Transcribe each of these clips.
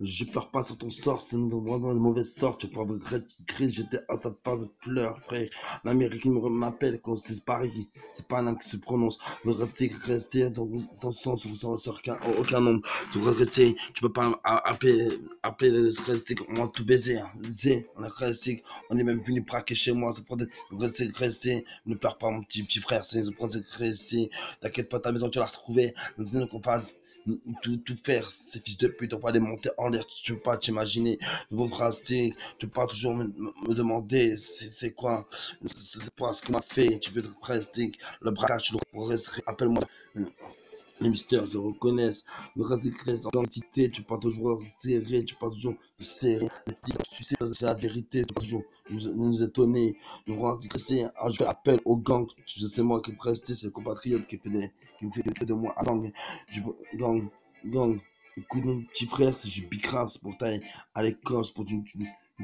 Je pleure pas sur ton sort, c'est une vraiment une mauvaise sorte. Tu pourras regretter, j'étais à sa phase de pleurs, frère. L'Amérique m'appelle quand c'est Paris. C'est pas un âme qui se prononce. De rester dans ton sens, sur aucun nombre. De rester, tu peux pas appeler le rester, on va tout baiser. Hein. On est resté, on est même venu braquer chez moi. Ça prend de rester, ne pleure pas, mon petit frère. Ça prend de rester. T'inquiète pas, ta maison, tu vas la retrouver. Nous, on va tout faire, ces fils de pute, on va les monter en l'air, tu peux pas t'imaginer, vos phrases, tu peux pas toujours me demander, c'est quoi, c'est quoi ce qu'on m'a fait, tu peux rester, le braquage, tu le rester, appelle-moi, les mystères se reconnaissent, le reste des restes dans l'identité, tu peux pas toujours serrer, tu peux pas toujours serrer, tu sais, c'est la vérité, tu peux pas toujours nous étonner, nous rendre stressés, je fais appel au gang, tu sais, c'est moi qui peux rester, c'est le compatriote qui me fait de moi un gang, gang, gang, écoute mon petit frère, si je bicrasse pour tailler à l'école, pour tu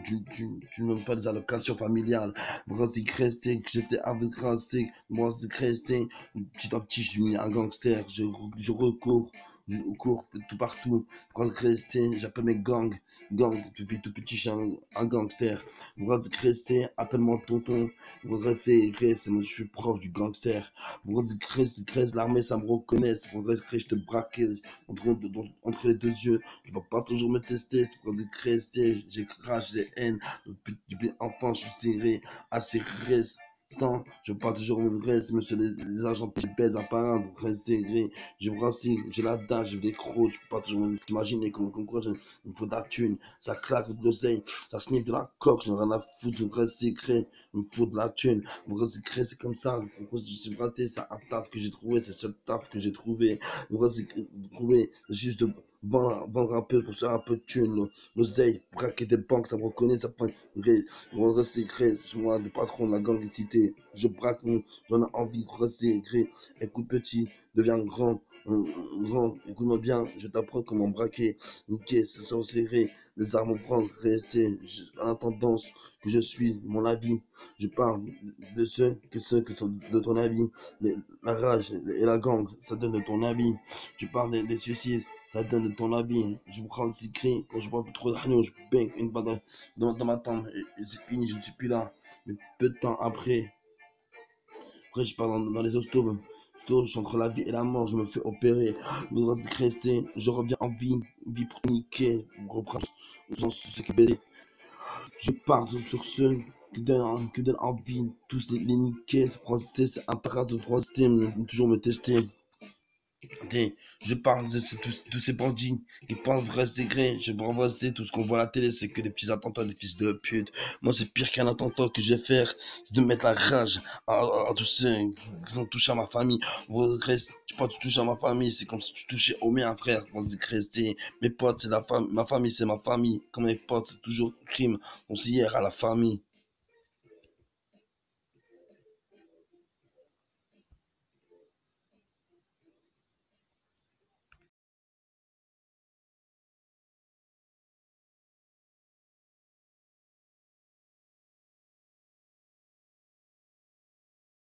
ne même pas des allocations familiales, moi c'est resté, que j'étais avec resté, moi c'est resté, petit à petit, je suis un gangster. Je cours tout partout. Pour rester, j'appelle mes gangs. Depuis tout petit, je suis un gangster. Pour rester, appelle-moi tonton. Pour rester, je suis prof du gangster. Pour rester, l'armée, ça me reconnaît. Pour rester, je te braque entre les deux yeux. Tu vas pas toujours me tester. Pour rester, j'écrase les haines. Depuis enfant, je suis serré, assez reste. Je veux pas toujours me rester, monsieur les agents qui pèsent à part un, pour rester gris. Je me renseigne, j'ai la dalle, j'ai des crocs, je peux pas toujours m'imaginer comment quoi, il me faut de la thune, ça claque de l'oseille, ça sniffe de la coque, j'en ai rien à foutre, je me reste secret, il me faut de la thune, je me reste secret, c'est comme ça, je suis raté, c'est un taf que j'ai trouvé, c'est le seul taf que j'ai trouvé, je me reste trouvé, juste de vendre un peu pour faire un peu de thune, l'oseille, braquer des banques, ça me reconnaît, ça prend mon secret, c'est moi le patron de la gangicité. Je braque, j'en ai envie, secret. Écoute petit, deviens grand. Grand, écoute-moi bien, je t'apprends comment braquer. Ok, c'est serré, les armes au prendre, rester. À la tendance que je suis, mon avis. Je parle de ceux qui sont de ton avis. La rage et la gang, ça donne de ton avis. Tu parles des suicides. Ça donne de ton avis. Je me prends le secret. Quand je bois trop de hagnon, je baigne une balle dans ma tente. Et c'est fini, je ne suis plus là. Mais peu de temps après je pars dans les hostos. Je suis entre la vie et la mort, je me fais opérer. Le reste resté, je reviens en vie pour niquer, pour reprendre. J'en suis que baiser. Je pars sur ceux qui donnent envie, tous les niquer. C'est un parade de rester, toujours me tester. Je parle de ces bandits qui pensent vrai degré. Je renvoie tout ce qu'on voit à la télé, c'est que des petits attentats, des fils de pute. Moi, c'est pire qu'un attentat que je vais faire, c'est de mettre la rage à tous ceux qui ont touché à ma famille. Tu peux tu touches à ma famille, c'est comme si tu touchais au mien, frère. Rester. Mes potes, c'est la famille, ma famille, c'est ma famille. Comme mes potes, c'est toujours crime. On s'y hier à la famille.